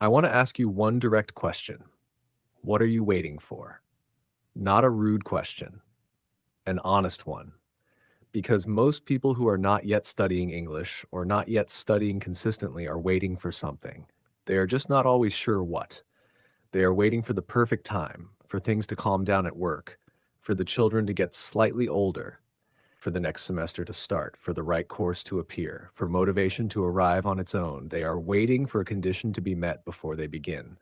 I want to ask you one direct question. What are you waiting for? Not a rude question, an honest one. Because most people who are not yet studying English or not yet studying consistently are waiting for something. They are just not always sure what. They are waiting for the perfect time, for things to calm down at work, for the children to get slightly older, for the next semester to start, for the right course to appear, for motivation to arrive on its own. They are waiting for a condition to be met before they begin.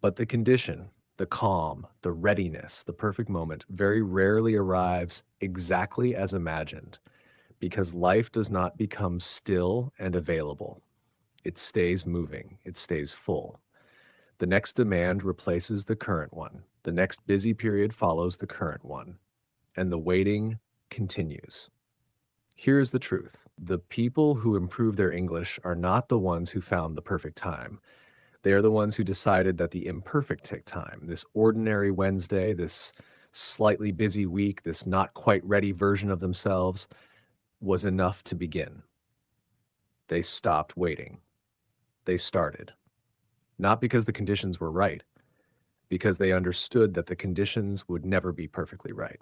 But the condition, the calm, the readiness, the perfect moment very rarely arrives exactly as imagined because life does not become still and available. It stays moving, it stays full. The next demand replaces the current one. The next busy period follows the current one, and the waiting continues. Here's the truth. The people who improve their English are not the ones who found the perfect time. They are the ones who decided that the imperfect time, this ordinary Wednesday, this slightly busy week, this not quite ready version of themselves, was enough to begin. They stopped waiting. They started. Not because the conditions were right, because they understood that the conditions would never be perfectly right.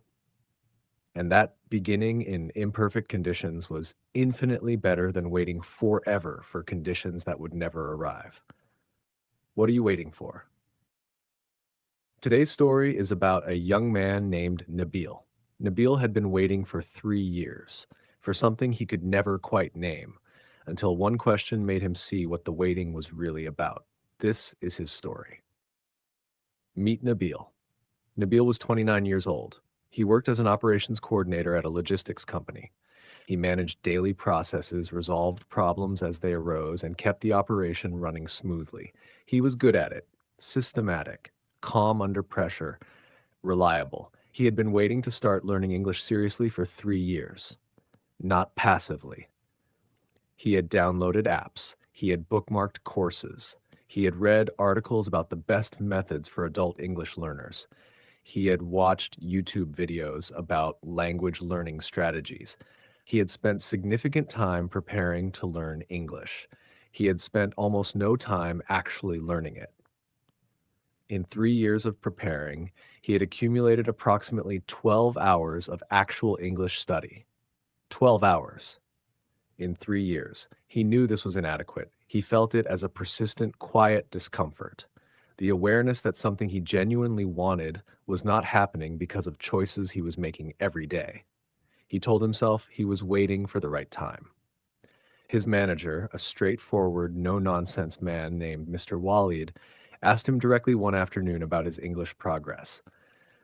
And that beginning in imperfect conditions was infinitely better than waiting forever for conditions that would never arrive. What are you waiting for? Today's story is about a young man named Nabil. Nabil had been waiting for 3 years for something he could never quite name until one question made him see what the waiting was really about. This is his story. Meet Nabil. Nabil was 29 years old. He worked as an operations coordinator at a logistics company. He managed daily processes, resolved problems as they arose, and kept the operation running smoothly. He was good at it, systematic, calm under pressure, reliable. He had been waiting to start learning English seriously for 3 years, not passively. He had downloaded apps. He had bookmarked courses. He had read articles about the best methods for adult English learners. He had watched YouTube videos about language learning strategies. He had spent significant time preparing to learn English. He had spent almost no time actually learning it. In 3 years of preparing, he had accumulated approximately 12 hours of actual English study. 12 hours in 3 years. He knew this was inadequate. He felt it as a persistent, quiet discomfort. The awareness that something he genuinely wanted was not happening because of choices he was making every day. He told himself he was waiting for the right time. His manager, a straightforward, no-nonsense man named Mr. Walid, asked him directly one afternoon about his English progress.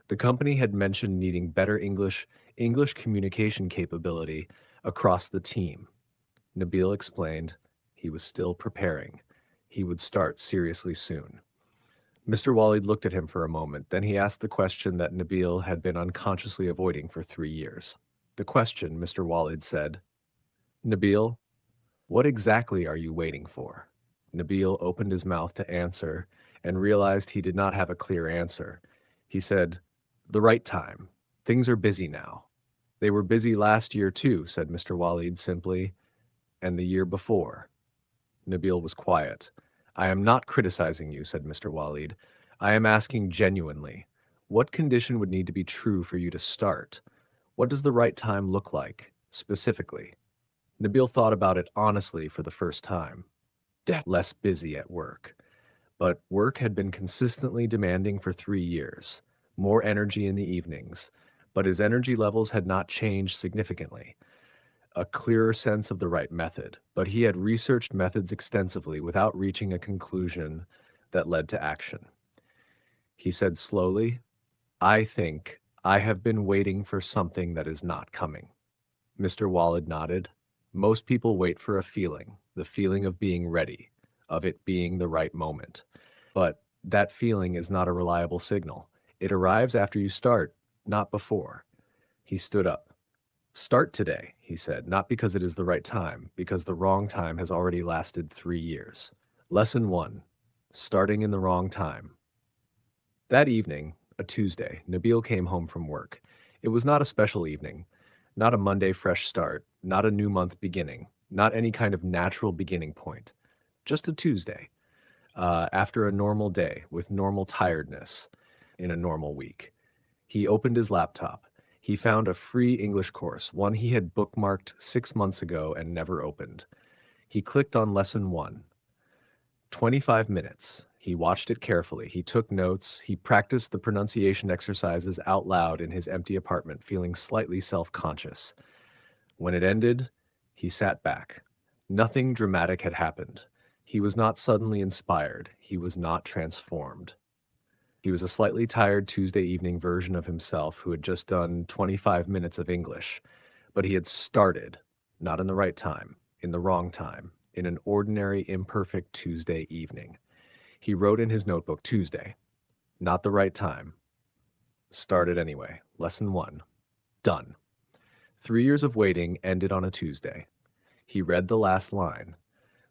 The company had mentioned needing better English communication capability across the team. Nabil explained he was still preparing. He would start seriously soon. Mr. Walid looked at him for a moment. Then he asked the question that Nabil had been unconsciously avoiding for 3 years. The question, Mr. Walid said, Nabil, what exactly are you waiting for? Nabil opened his mouth to answer and realized he did not have a clear answer. He said, the right time. Things are busy now. They were busy last year too, said Mr. Walid simply, and the year before. Nabil was quiet. I am not criticizing you, said Mr. Walid. I am asking genuinely, what condition would need to be true for you to start? What does the right time look like, specifically? Nabil thought about it honestly for the first time. Less busy at work. But work had been consistently demanding for 3 years. More energy in the evenings. But his energy levels had not changed significantly. A clearer sense of the right method, but he had researched methods extensively without reaching a conclusion that led to action. He said slowly, I think I have been waiting for something that is not coming. Mr. Walid nodded. Most people wait for a feeling, the feeling of being ready, of it being the right moment. But that feeling is not a reliable signal. It arrives after you start, not before. He stood up. Start today, he said, not because it is the right time, because the wrong time has already lasted 3 years. Lesson 1. Starting in the wrong time. That evening, a Tuesday, Nabil came home from work. It was not a special evening, not a Monday fresh start, not a new month beginning, not any kind of natural beginning point. Just a Tuesday. after a normal day with normal tiredness in a normal week. He opened his laptop. He found a free English course, one he had bookmarked 6 months ago and never opened. He clicked on lesson 1. 25 minutes. He watched it carefully. He took notes. He practiced the pronunciation exercises out loud in his empty apartment, feeling slightly self-conscious. When it ended, he sat back. Nothing dramatic had happened. He was not suddenly inspired. He was not transformed. He was a slightly tired Tuesday evening version of himself who had just done 25 minutes of English, but he had started, not in the right time, in the wrong time, in an ordinary, imperfect Tuesday evening. He wrote in his notebook, Tuesday, not the right time. Started anyway. Lesson 1. Done. 3 years of waiting ended on a Tuesday. He read the last line.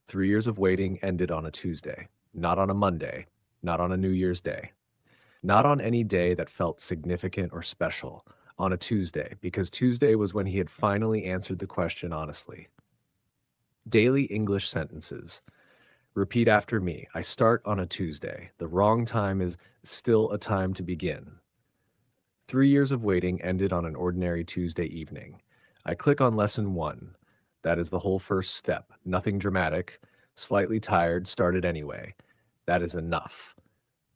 3 years of waiting ended on a Tuesday, not on a Monday, not on a New Year's Day. Not on any day that felt significant or special, on a Tuesday, because Tuesday was when he had finally answered the question honestly. Daily English sentences. Repeat after me. I start on a Tuesday. The wrong time is still a time to begin. 3 years of waiting ended on an ordinary Tuesday evening. I click on lesson 1. That is the whole first step. Nothing dramatic. Slightly tired, started anyway. That is enough.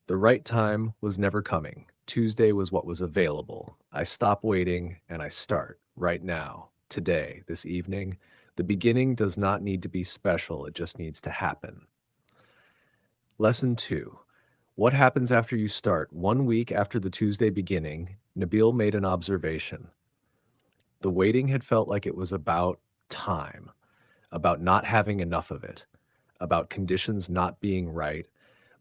The right time was never coming. Tuesday was what was available. I stop waiting and I start right now, today, this evening. The beginning does not need to be special. It just needs to happen. Lesson 2. What happens after you start? 1 week after the Tuesday beginning, Nabil made an observation. The waiting had felt like it was about time, about not having enough of it, about conditions not being right.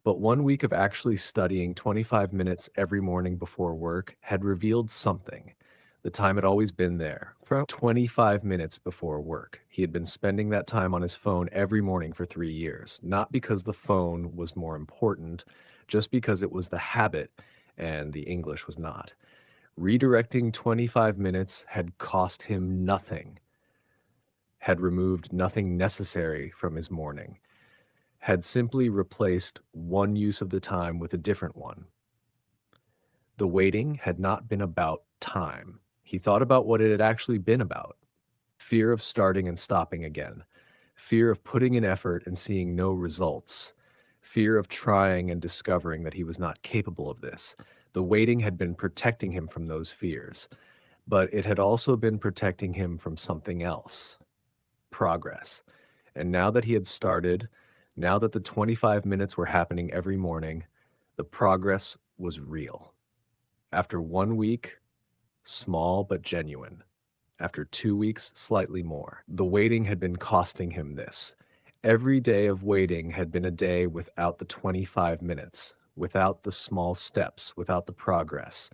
But 1 week of actually studying 25 minutes every morning before work had revealed something. The time had always been there. For 25 minutes before work, he had been spending that time on his phone every morning for 3 years, not because the phone was more important, just because it was the habit and the English was not. Redirecting 25 minutes had cost him nothing, had removed nothing necessary from his morning, had simply replaced one use of the time with a different one. The waiting had not been about time. He thought about what it had actually been about. Fear of starting and stopping again. Fear of putting in effort and seeing no results. Fear of trying and discovering that he was not capable of this. The waiting had been protecting him from those fears, but it had also been protecting him from something else. Progress. And now that he had started, now that the 25 minutes were happening every morning, the progress was real. After 1 week, small but genuine. After 2 weeks, slightly more. The waiting had been costing him this. Every day of waiting had been a day without the 25 minutes, without the small steps, without the progress.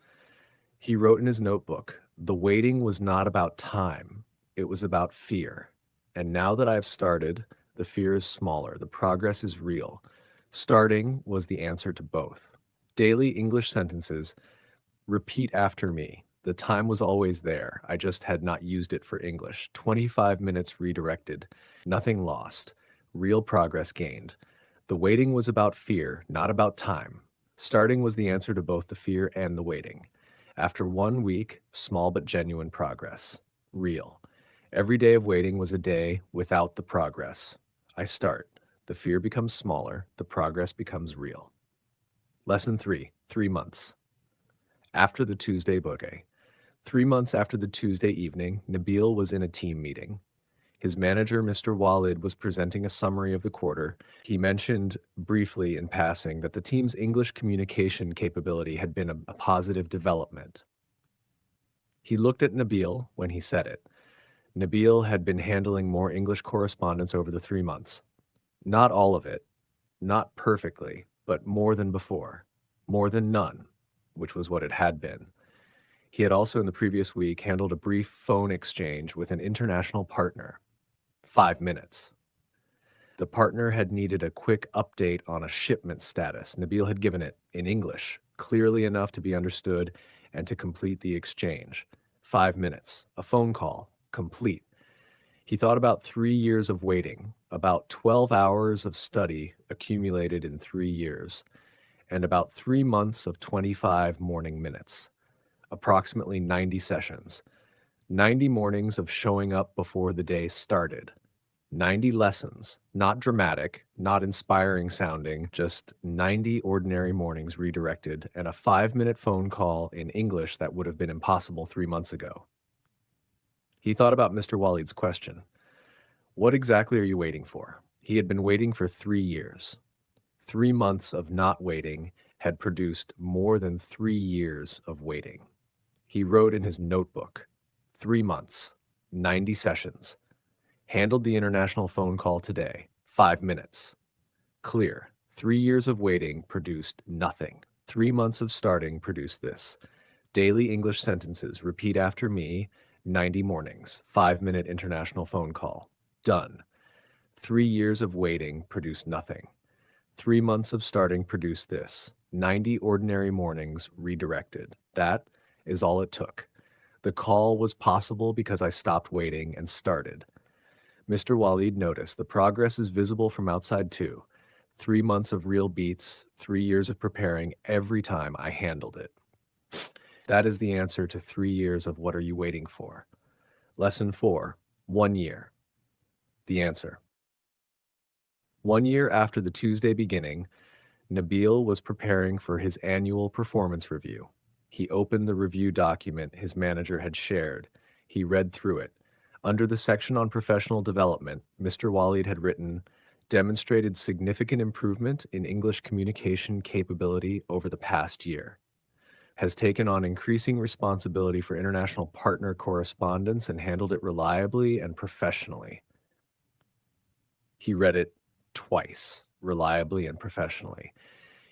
He wrote in his notebook, the waiting was not about time, it was about fear. And now that I've started, the fear is smaller, the progress is real. Starting was the answer to both. Daily English sentences. Repeat after me. The time was always there. I just had not used it for English. 25 minutes redirected. Nothing lost. Real progress gained. The waiting was about fear, not about time. Starting was the answer to both the fear and the waiting. After 1 week, small but genuine progress. Real. Every day of waiting was a day without the progress. I start. The fear becomes smaller. The progress becomes real. Lesson 3. 3 months. After the Tuesday boogie. 3 months after the Tuesday evening, Nabil was in a team meeting. His manager, Mr. Walid, was presenting a summary of the quarter. He mentioned briefly in passing that the team's English communication capability had been a positive development. He looked at Nabil when he said it. Nabil had been handling more English correspondence over the 3 months. Not all of it, not perfectly, but more than before. More than none, which was what it had been. He had also in the previous week handled a brief phone exchange with an international partner. 5 minutes. The partner had needed a quick update on a shipment status. Nabil had given it in English, clearly enough to be understood and to complete the exchange. 5 minutes. A phone call. Complete. He thought about 3 years of waiting, about 12 hours of study accumulated in 3 years, and about 3 months of 25 morning minutes, approximately 90 sessions, 90 mornings of showing up before the day started, 90 lessons, not dramatic, not inspiring sounding, just 90 ordinary mornings redirected, and a 5-minute phone call in English that would have been impossible 3 months ago. He thought about Mr. Walid's question. What exactly are you waiting for? He had been waiting for 3 years. 3 months of not waiting had produced more than 3 years of waiting. He wrote in his notebook, 3 months, 90 sessions, handled the international phone call today, 5 minutes. Clear, 3 years of waiting produced nothing. 3 months of starting produced this. Daily English sentences, repeat after me, 90 mornings, 5-minute international phone call. Done. 3 years of waiting produced nothing. 3 months of starting produced this. 90 ordinary mornings redirected. That is all it took. The call was possible because I stopped waiting and started. Mr. Walid noticed the progress is visible from outside too. 3 months of real beats, 3 years of preparing every time I handled it. That is the answer to 3 years of what are you waiting for? Lesson 4, 1 year. The answer. 1 year after the Tuesday beginning, Nabil was preparing for his annual performance review. He opened the review document his manager had shared. He read through it. Under the section on professional development, Mr. Walid had written, demonstrated significant improvement in English communication capability over the past year. Has taken on increasing responsibility for international partner correspondence and handled it reliably and professionally. He read it twice, reliably and professionally.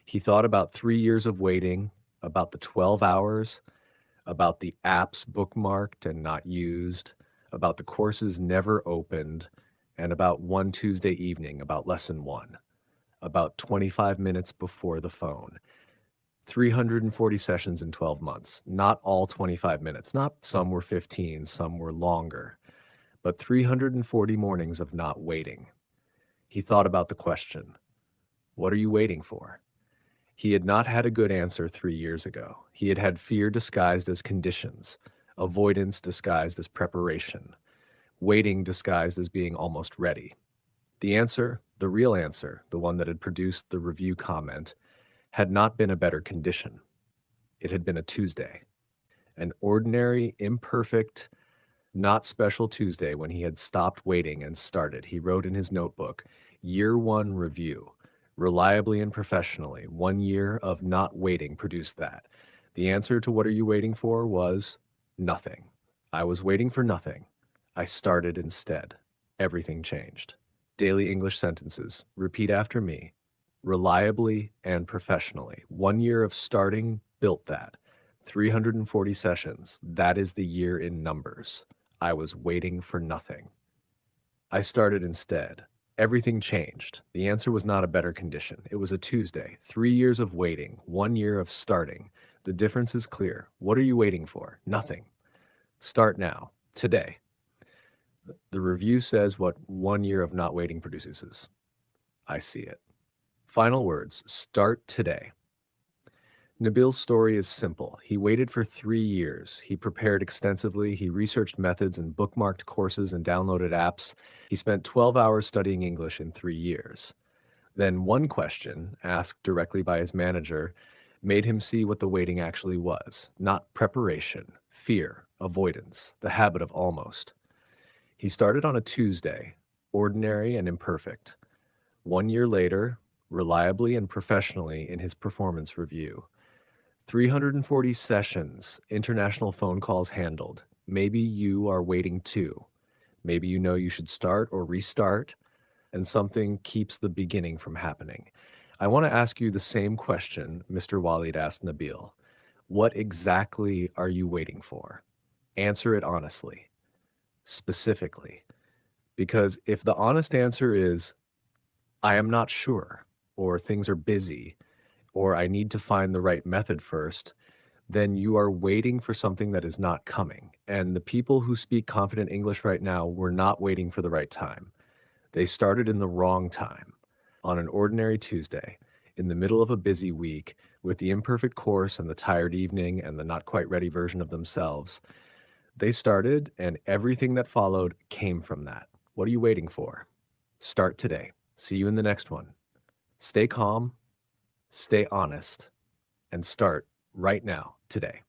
He thought about 3 years of waiting, about the 12 hours, about the apps bookmarked and not used, about the courses never opened, and about one Tuesday evening, about lesson 1, about 25 minutes before the phone. 340 sessions in 12 months, not all 25 minutes, not some were 15, some were longer, but 340 mornings of not waiting. He thought about the question, what are you waiting for? He had not had a good answer 3 years ago. He had had fear disguised as conditions, avoidance disguised as preparation, waiting disguised as being almost ready. The answer, the real answer, the one that had produced the review comment, had not been a better condition. It had been a Tuesday, an ordinary, imperfect, not special Tuesday when he had stopped waiting and started. He wrote in his notebook, Year 1 review. Reliably and professionally, 1 year of not waiting produced that. The answer to what are you waiting for was nothing. I was waiting for nothing. I started instead. Everything changed. Daily English sentences. Repeat after me. Reliably and professionally. 1 year of starting built that. 340 sessions. That is the year in numbers. I was waiting for nothing. I started instead. Everything changed. The answer was not a better condition. It was a Tuesday. 3 years of waiting. 1 year of starting. The difference is clear. What are you waiting for? Nothing. Start now. Today. The review says what 1 year of not waiting produces. I see it. Final words. Start today. Nabil's story is simple. He waited for 3 years. He prepared extensively. He researched methods and bookmarked courses and downloaded apps. He spent 12 hours studying English in 3 years. Then one question, asked directly by his manager, made him see what the waiting actually was. Not preparation, fear, avoidance, the habit of almost. He started on a Tuesday, ordinary and imperfect. 1 year later, reliably and professionally in his performance review. 340 sessions, international phone calls handled. Maybe you are waiting too. Maybe you know you should start or restart, and something keeps the beginning from happening. I want to ask you the same question Mr. Walid asked Nabil. What exactly are you waiting for? Answer it honestly, specifically. Because if the honest answer is, I am not sure, or things are busy, or I need to find the right method first, then you are waiting for something that is not coming. And the people who speak confident English right now were not waiting for the right time. They started in the wrong time, on an ordinary Tuesday, in the middle of a busy week, with the imperfect course and the tired evening and the not quite ready version of themselves. They started, and everything that followed came from that. What are you waiting for? Start today. See you in the next one. Stay calm, stay honest, and start right now, today.